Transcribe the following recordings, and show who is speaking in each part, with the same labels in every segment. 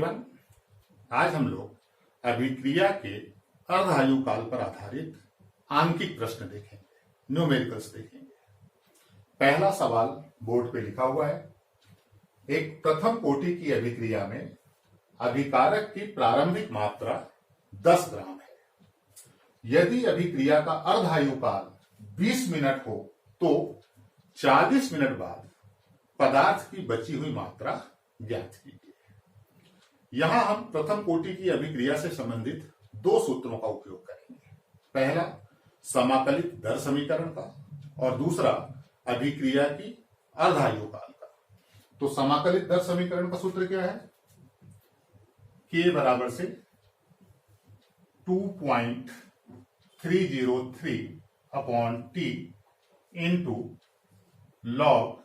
Speaker 1: Everyone, आज हम लोग अभिक्रिया के अर्धायु काल पर आधारित आंकिक प्रश्न देखेंगे, न्यूमेरिकल्स देखेंगे। पहला सवाल बोर्ड पे लिखा हुआ है। एक प्रथम कोटि की अभिक्रिया में अभिकारक की प्रारंभिक मात्रा 10 ग्राम है। यदि अभिक्रिया का अर्धायु काल 20 मिनट हो तो 40 मिनट बाद पदार्थ की बची हुई मात्रा ज्ञात कीजिए। यहां हम प्रथम कोटि की अभिक्रिया से संबंधित दो सूत्रों का उपयोग करेंगे। पहला समाकलित दर समीकरण का और दूसरा अभिक्रिया की अर्धायु काल का। तो समाकलित दर समीकरण का सूत्र क्या है? K बराबर से 2.303 upon T into log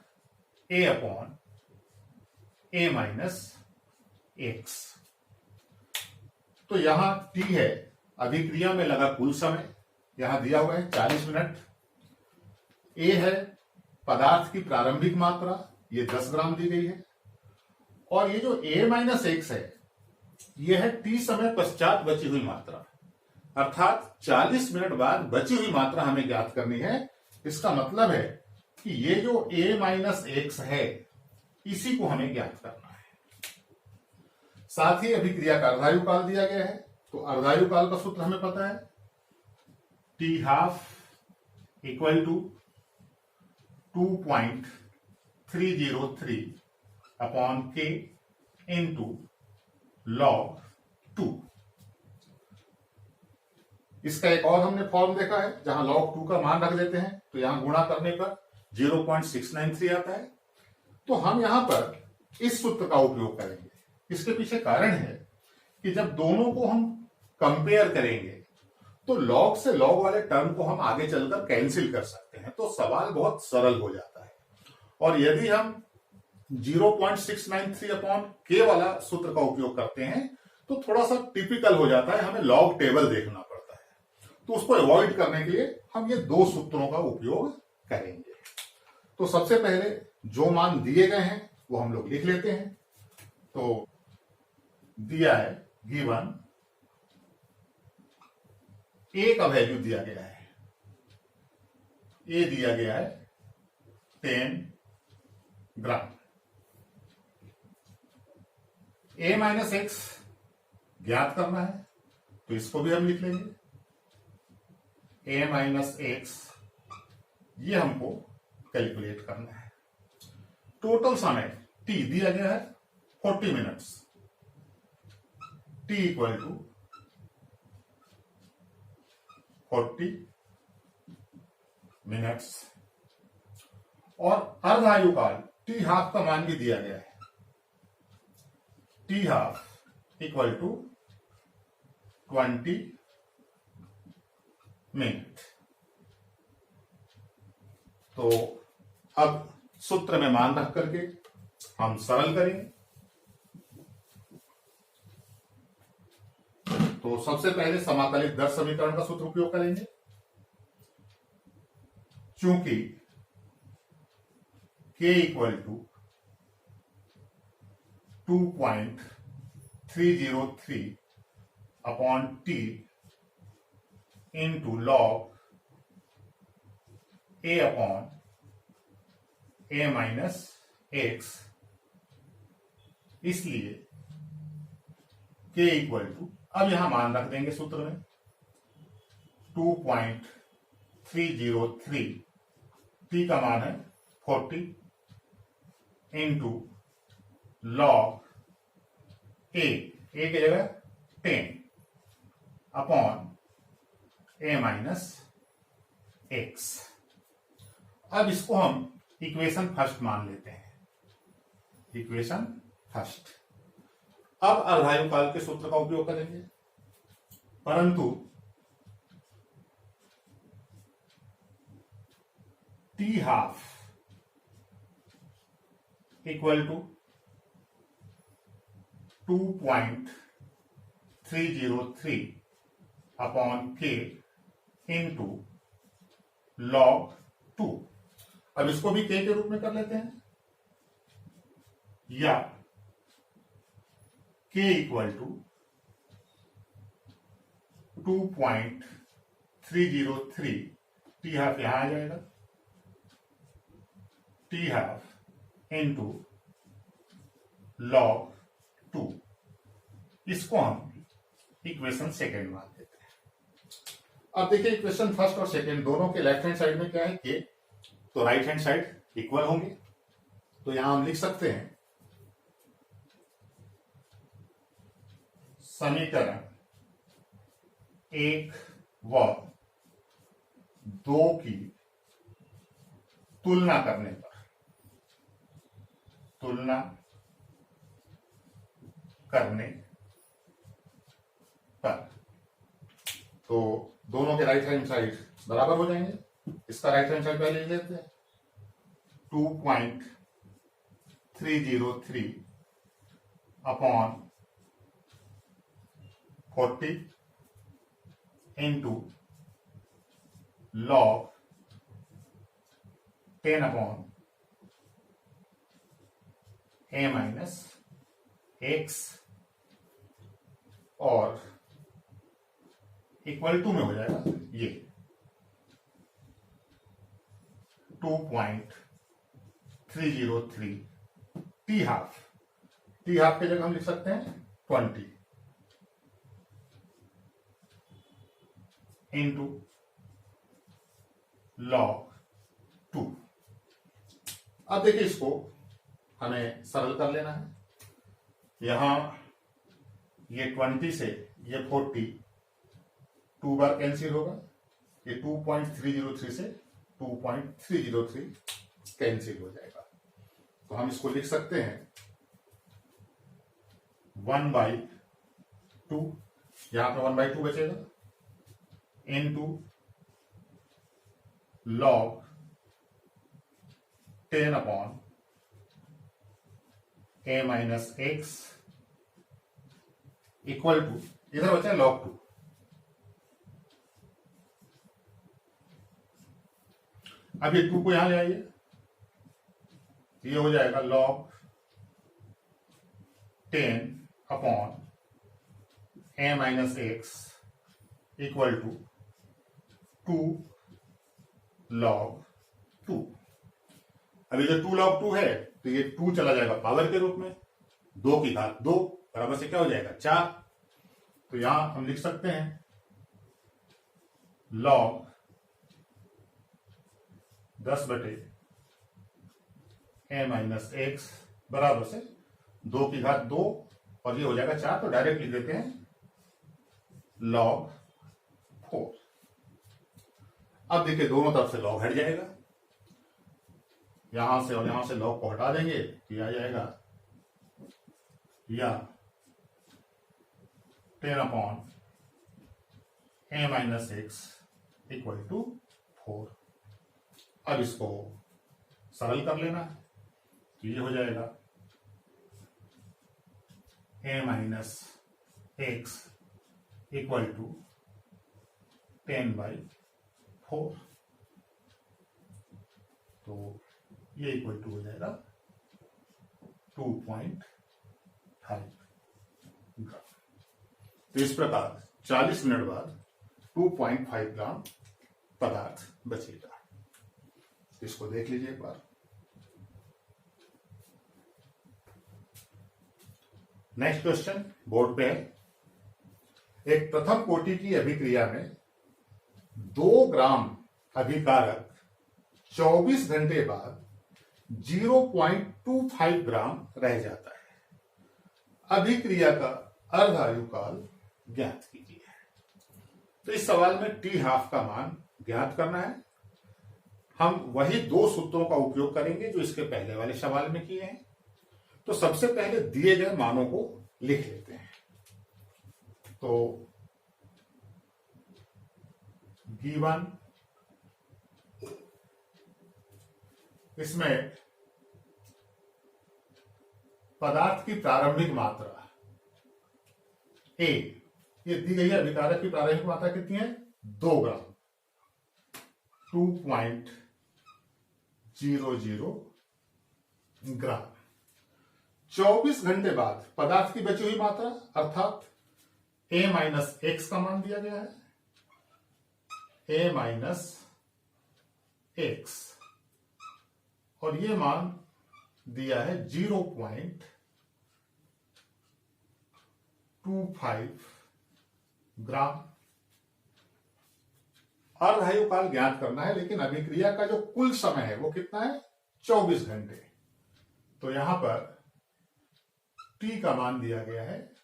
Speaker 1: A upon A minus x. तो यहां T है अभिक्रिया में लगा कुल समय, यहां दिया हुआ है 40 मिनट। A है पदार्थ की प्रारंभिक मात्रा, ये 10 ग्राम दी गई है। और ये जो A माइनस एक्स है, ये है T समय पश्चात बची हुई मात्रा, अर्थात 40 मिनट बाद बची हुई मात्रा हमें ज्ञात करनी है। इसका मतलब है कि ये जो A माइनस एक्स है, इसी को हमें ज्ञात करना है। साथ ही अभिक्रिया का अर्धायु काल दिया गया है। तो अर्धायु काल का सूत्र हमें पता है, T half equal to 2.303 upon K into log 2। इसका एक और हमने फॉर्म देखा है, जहां log 2 का मान रख देते हैं तो यहां गुणा करने पर 0.693 आता है। तो हम यहां पर इस सूत्र का उपयोग करेंगे। इसके पीछे कारण है कि जब दोनों को हम कंपेयर करेंगे तो log से log वाले टर्म को हम आगे चलकर कैंसिल कर सकते हैं, तो सवाल बहुत सरल हो जाता है। और यदि हम 0.693 अपॉन K वाला सूत्र का उपयोग करते हैं तो थोड़ा सा टिपिकल हो जाता है, हमें लॉग टेबल देखना पड़ता है। तो उसको अवॉइड करने के लिए हम ये दो सूत्रों का उपयोग करेंगे। तो सबसे पहले जो मान दिए गए हैं वो हम लोग लिख लेते हैं। तो दिया है गिवन A का वैल्यू दिया गया है, A दिया गया है 10 ग्राम। A माइनस एक्स ज्ञात करना है, तो इसको भी हम लिख लेंगे। A माइनस एक्स ये हमको कैलकुलेट करना है। टोटल समय T दिया गया है 40 minutes, T equal to 40 minutes. और अर्धायु काल T हाफ का मान भी दिया गया है, T half equal to 20 minute. तो अब सूत्र में मान रख करके हम सरल करेंगे। तो सबसे पहले समाकलित दर समीकरण का सूत्र उपयोग करेंगे। चूंकि K equal to 2.303 upon T into log A upon A minus x, इसलिए K इक्वल टू, अब यहां मान रख देंगे सूत्र में 2.303, T का मान है 40 इंटू लॉग A की जगह 10 अपॉन A माइनस एक्स। अब इसको हम इक्वेशन फर्स्ट मान लेते हैं, इक्वेशन फर्स्ट। अब अर्धायु काल के सूत्र का उपयोग करेंगे, परंतु T half equal to 2.303 upon K into log 2। अब इसको भी K के रूप में कर लेते हैं, या K K equal to 2.303, T half यहां आ जाएगा, टी हाफ इंटू log 2। इसको हम इक्वेशन सेकेंड मान लेते हैं। अब देखिए इक्वेशन फर्स्ट और सेकेंड दोनों के लेफ्ट हैंड साइड में क्या है के, तो राइट हैंड साइड इक्वल होंगे, तो यहां हम लिख सकते हैं समीकरण 1 व 2 की तुलना करने पर तो दोनों के राइट हैंड साइड बराबर हो जाएंगे। इसका राइट हैंड साइड पहले लिख लेते हैं, 2.303 upon 40 into log 10 upon a minus x और इक्वल टू में हो जाएगा ये 2.303 टी हाफ की जगह हम लिख सकते हैं 20 इंटू log 2। अब देखिए इसको हमें सरल कर लेना है। यहां ये 20 से ये 40 2 बार कैंसिल होगा, ये 2.303 से 2.303 कैंसिल हो जाएगा, तो हम इसको लिख सकते हैं 1/2, यहां पर 1/2 बचेगा, into log 10 upon a minus x equal to, इधर बचा log 2। अब ये 2 को यहां ले आइए, ये हो जाएगा log 10 upon a minus x equal to 2 log 2। अभी जो 2 log 2 है तो ये 2 चला जाएगा पावर के रूप में, 2 की घात 2 बराबर से क्या हो जाएगा 4। तो यहां हम लिख सकते हैं log 10 बटे a माइनस एक्स बराबर से 2 की घात 2 और ये हो जाएगा 4, तो डायरेक्ट लिख देते हैं log 4। अब देखिए दोनों तरफ से log हट जाएगा, यहां से और यहां से log को हटा देंगे तो ये आ जाएगा या 10 upon a minus x equal to 4। अब इसको सरल कर लेना है, तो ये हो जाएगा a minus x equal to 10/4, तो ये इक्वल टू हो जाएगा 2.5 ग्राम। तो इस प्रकार 40 मिनट बाद 2.5 ग्राम पदार्थ बचेगा। इसको देख लीजिए एक बार। नेक्स्ट क्वेश्चन बोर्ड पे है, एक प्रथम कोटि की अभिक्रिया में 2 ग्राम अभिकारक 24 घंटे बाद 0.25 ग्राम रह जाता है। अभिक्रिया का अर्धायु काल ज्ञात कीजिए। तो इस सवाल में टी हाफ का मान ज्ञात करना है। हम वही 2 सूत्रों का उपयोग करेंगे जो इसके पहले वाले सवाल में किए हैं। तो सबसे पहले दिए गए मानों को लिख लेते हैं। तो गिवन इसमें पदार्थ की प्रारंभिक मात्रा ए, ये दी गई है। अभिकारक की प्रारंभिक मात्रा कितनी है 2 ग्राम, 2.00 ग्राम। 24 घंटे बाद पदार्थ की बची हुई मात्रा अर्थात a माइनस एक्स का मान दिया गया है, a माइनस एक्स, और ये मान दिया है 0.25 ग्राम। अर्धायु काल ज्ञात करना है, लेकिन अभिक्रिया का जो कुल समय है वो कितना है, 24 घंटे। तो यहां पर t का मान दिया गया है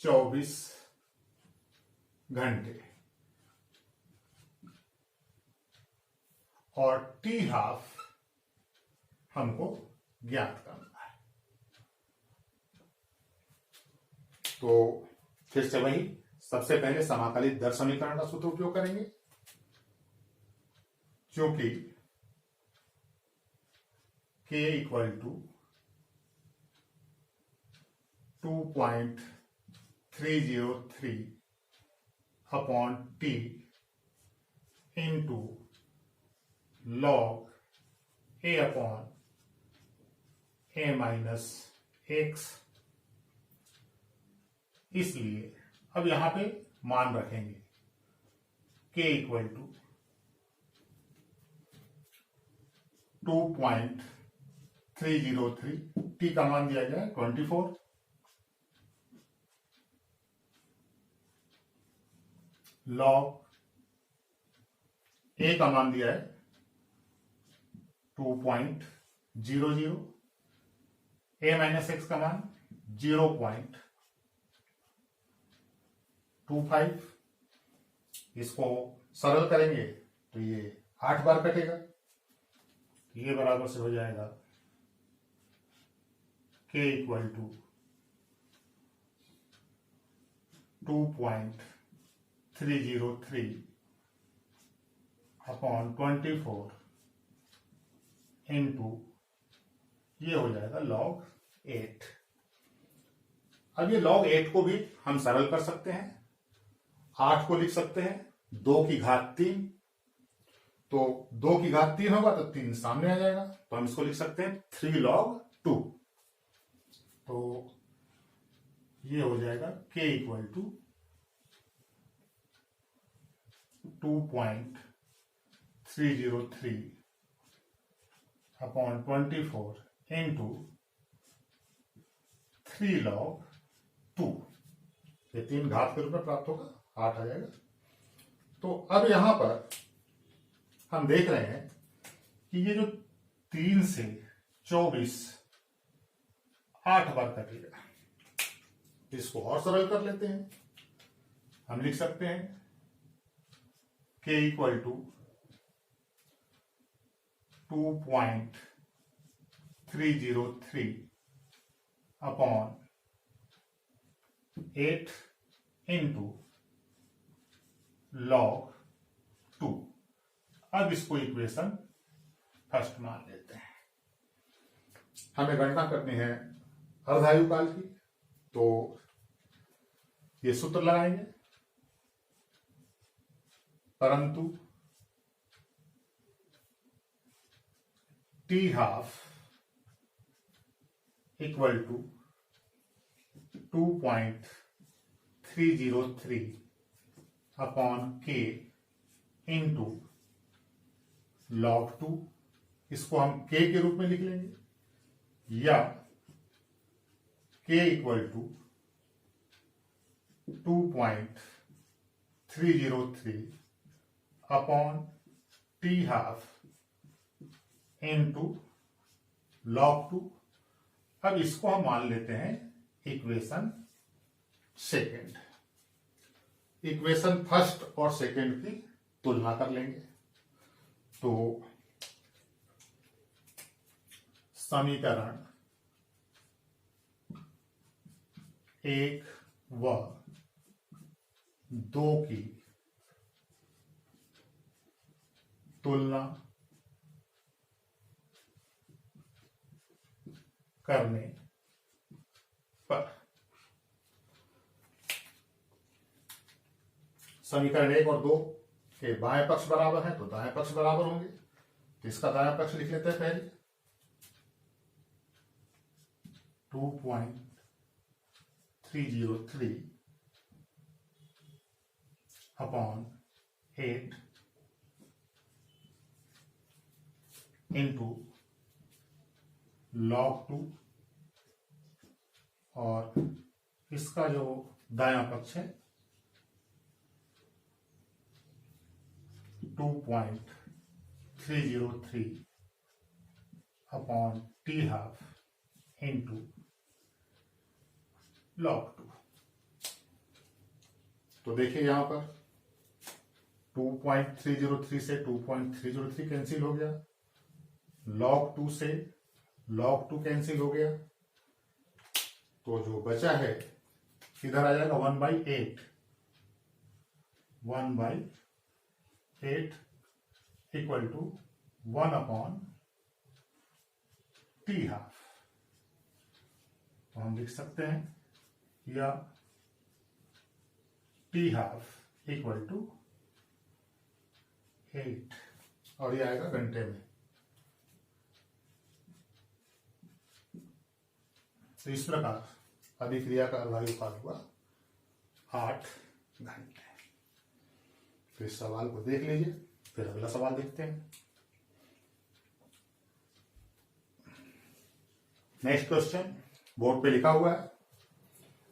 Speaker 1: 24 घंटे, और t हाफ हमको ज्ञात करना है। तो फिर से वही, सबसे पहले समाकलित दर समीकरण का सूत्र उपयोग करेंगे, क्योंकि k equal to 2.303 upon T into log a upon a minus x. इसलिए अब यहां पे मान रखेंगे k इक्वल टू 2.303, t का मान दिया गया है 24, लॉग a का मान दिया है 2.00, a माइनस एक्स का मान 0.25। इसको सरल करेंगे तो ये 8 बार कटेगा, ये बराबर से हो जाएगा k equal to 2.303 upon 24 into, ये हो जाएगा log 8। अब ये log 8 को भी हम सरल कर सकते हैं, 8 को लिख सकते हैं 2 की घात 3, तो 2 की घात 3 होगा तो 3 सामने आ जाएगा, तो हम इसको लिख सकते हैं 3 log 2। तो ये हो जाएगा k equal to 2.303 upon 24 into 3 log 2। ये 3 घात के रूप में प्राप्त होगा, 8 आ जाएगा। तो अब यहां पर हम देख रहे हैं कि ये जो 3 से 24 8 बार कटेगा, इसको और सरल कर लेते हैं। हम लिख सकते हैं k equal to 2.303 upon 8 into log 2। अब इसको इक्वेशन फर्स्ट मान लेते हैं। हमें गणना करनी है अर्धायु काल की, तो ये सूत्र लगाएंगे, परंतु t half equal to 2.303 upon k into log 2। इसको हम k के रूप में लिख लेंगे, या k equal to 2.303 upon t half into log 2। अब इसको हम मान लेते हैं इक्वेशन सेकेंड। इक्वेशन फर्स्ट और सेकेंड की तुलना कर लेंगे, तो समीकरण 1 व 2 की तुलना करने पर समीकरण 1 और 2 के बाएं पक्ष बराबर है तो दाएं पक्ष बराबर होंगे, तो इसका दायां पक्ष लिख लेते हैं पहले। 2.303 अपॉन 8 इंटू log 2 और इसका जो दायां पक्ष है 2.303 अपॉन t½ इंटू log 2। तो देखिए यहां पर 2.303 से 2.303 कैंसिल हो गया, log 2 से log 2 कैंसिल हो गया, तो जो बचा है किधर आ जाएगा 1/8 इक्वल टू 1 अपॉन t½ तो हम लिख सकते हैं या t½ इक्वल टू 8 और ये आएगा घंटे में। तो इस प्रकार अभिक्रिया का अर्धायुकाल हुआ 8 घंटे। तो इस सवाल को देख लीजिए, फिर अगला सवाल देखते हैं। नेक्स्ट क्वेश्चन बोर्ड पे लिखा हुआ है,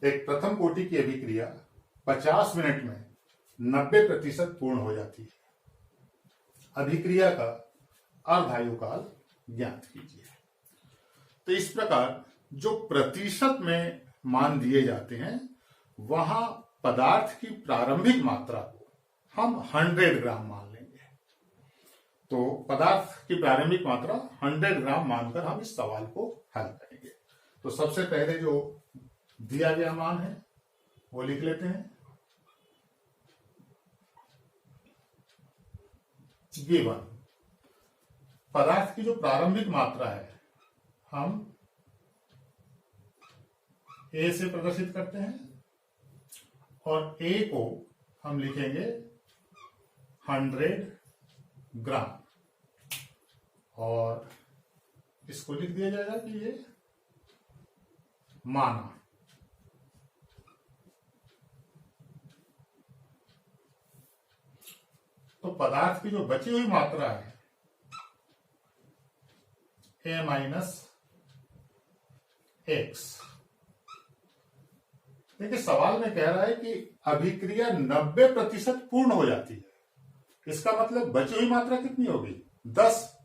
Speaker 1: एक प्रथम कोटि की अभिक्रिया 50 मिनट में 90% पूर्ण हो जाती है। अभिक्रिया का अर्धायुकाल ज्ञात कीजिए। तो इस प्रकार जो प्रतिशत में मान दिए जाते हैं वहां पदार्थ की प्रारंभिक मात्रा को हम 100 ग्राम मान लेंगे। तो पदार्थ की प्रारंभिक मात्रा 100 ग्राम मानकर हम इस सवाल को हल करेंगे। तो सबसे पहले जो दिया गया मान है वो लिख लेते हैं। गिवन पदार्थ की जो प्रारंभिक मात्रा है हम ए से प्रदर्शित करते हैं और ए को हम लिखेंगे 100 ग्राम और इसको लिख दिया जाएगा कि ये माना। तो पदार्थ की जो बची हुई मात्रा है a माइनस एक्स। देखिए सवाल में कह रहा है कि अभिक्रिया 90% पूर्ण हो जाती है। इसका मतलब बची हुई मात्रा कितनी होगी 10।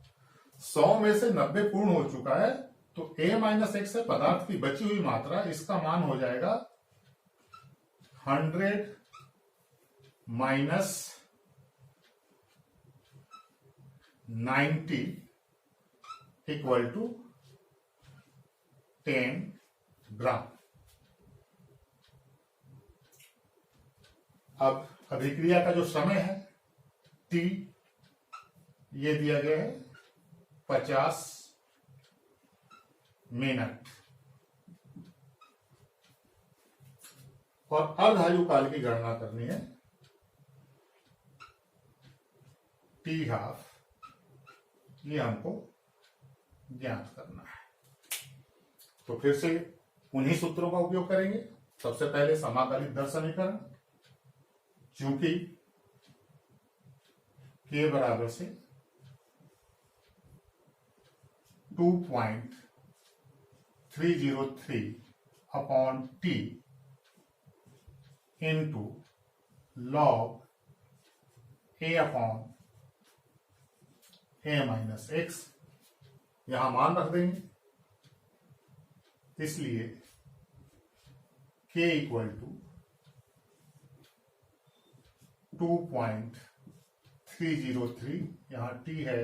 Speaker 1: 100 में से 90 पूर्ण हो चुका है तो a माइनस एक्स है पदार्थ की बची हुई मात्रा, इसका मान हो जाएगा 100 माइनस 90 इक्वल टू 10 ग्राम। अब अभिक्रिया का जो समय है t ये दिया गया है 50 मिनट और अर्धायुकाल की गणना करनी है t½ ये हमको ज्ञात करना है। तो फिर से उन्हीं सूत्रों का उपयोग करेंगे। सबसे पहले समाकलित दर समीकरण, चूंकि k बराबर से 2.303 upon t into log a upon a minus x, यहां मान रख देंगे। इसलिए k इक्वल टू 2.303, यहां t है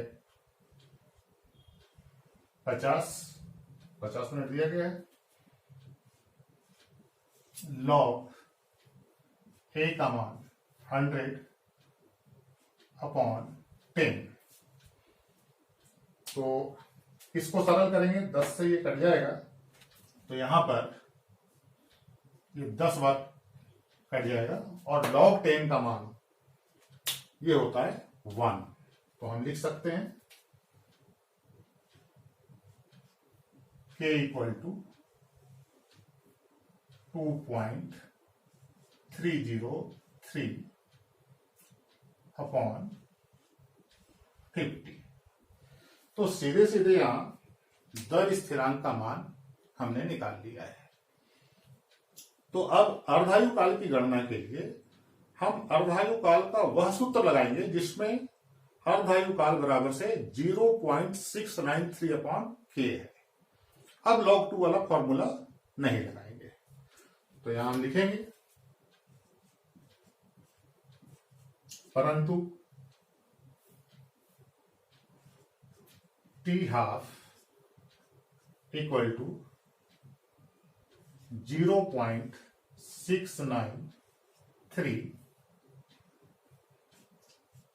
Speaker 1: 50 मिनट दिया गया है, log a का मान 100 अपॉन 10। तो इसको सरल करेंगे, 10 से ये कट जाएगा तो यहां पर ये 10 बार कट जाएगा और log 10 का मान ये होता है 1। तो हम लिख सकते हैं k इक्वल टू 2.303 अपॉन 50। तो सीधे सीधे यहां दर स्थिरांक का मान हमने निकाल लिया है। तो अब अर्धायु काल की गणना के लिए हम अर्धायु काल का वह सूत्र लगाएंगे जिसमें अर्धायु काल बराबर से 0.693 अपॉन k है। अब log 2 वाला फॉर्मूला नहीं लगाएंगे। तो यहां हम लिखेंगे परंतु t½ equal to 0.693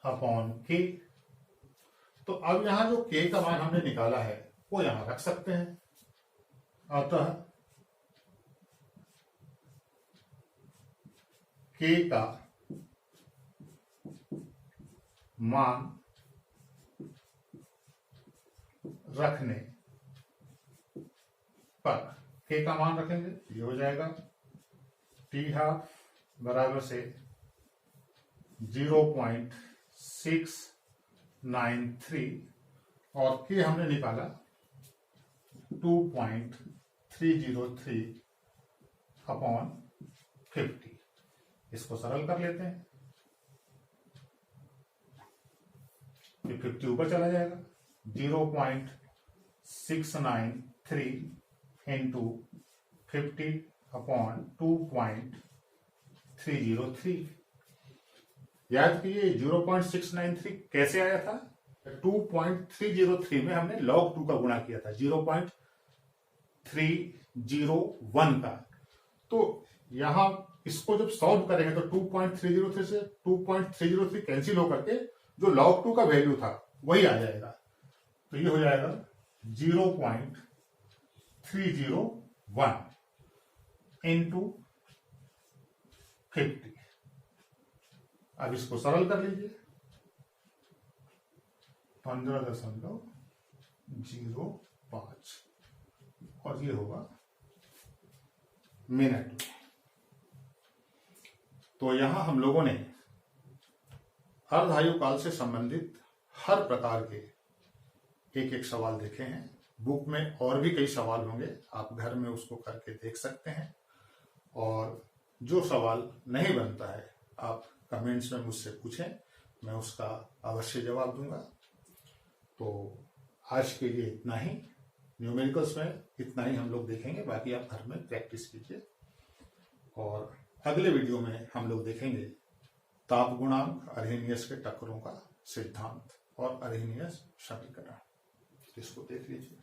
Speaker 1: upon k। तो अब यहां जो k का मान हमने निकाला है वो यहां रख सकते हैं। अतः k का मान रखने पर k का मान रखेंगे, ये हो जाएगा t½ बराबर से 0.693 और k हमने निकाला 2.303 अपॉन 50। इसको सरल कर लेते हैं, 50 ऊपर चला जाएगा। 0.693 इंटू 50 अपॉन 2.303। याद कीजिए 0.693 कैसे आया था? 2.303 में हमने log 2 का गुणा किया था 0.301 का। तो यहां इसको जब सॉल्व करेंगे तो 2.303 से 2.303 कैंसिल होकर के जो log 2 का वैल्यू था वही आ जाएगा। तो ये हो जाएगा 0.301 इंटू 50। अब इसको सरल कर लीजिए, 15.05 और ये होगा मिनट में। तो यहां हम लोगों ने अर्धायु काल से संबंधित हर प्रकार के एक एक सवाल देखे हैं। बुक में और भी कई सवाल होंगे, आप घर में उसको करके देख सकते हैं। और जो सवाल नहीं बनता है आप कमेंट्स में मुझसे पूछें, मैं उसका अवश्य जवाब दूंगा। तो आज के लिए इतना ही, न्यूमेरिकल्स में इतना ही हम लोग देखेंगे, बाकी आप घर में प्रैक्टिस कीजिए। और अगले वीडियो में हम लोग देखेंगे ताप गुणांक, अरहेनियस के टक्करों का सिद्धांत और अरहेनियस समीकरण। इसको देख लीजिए।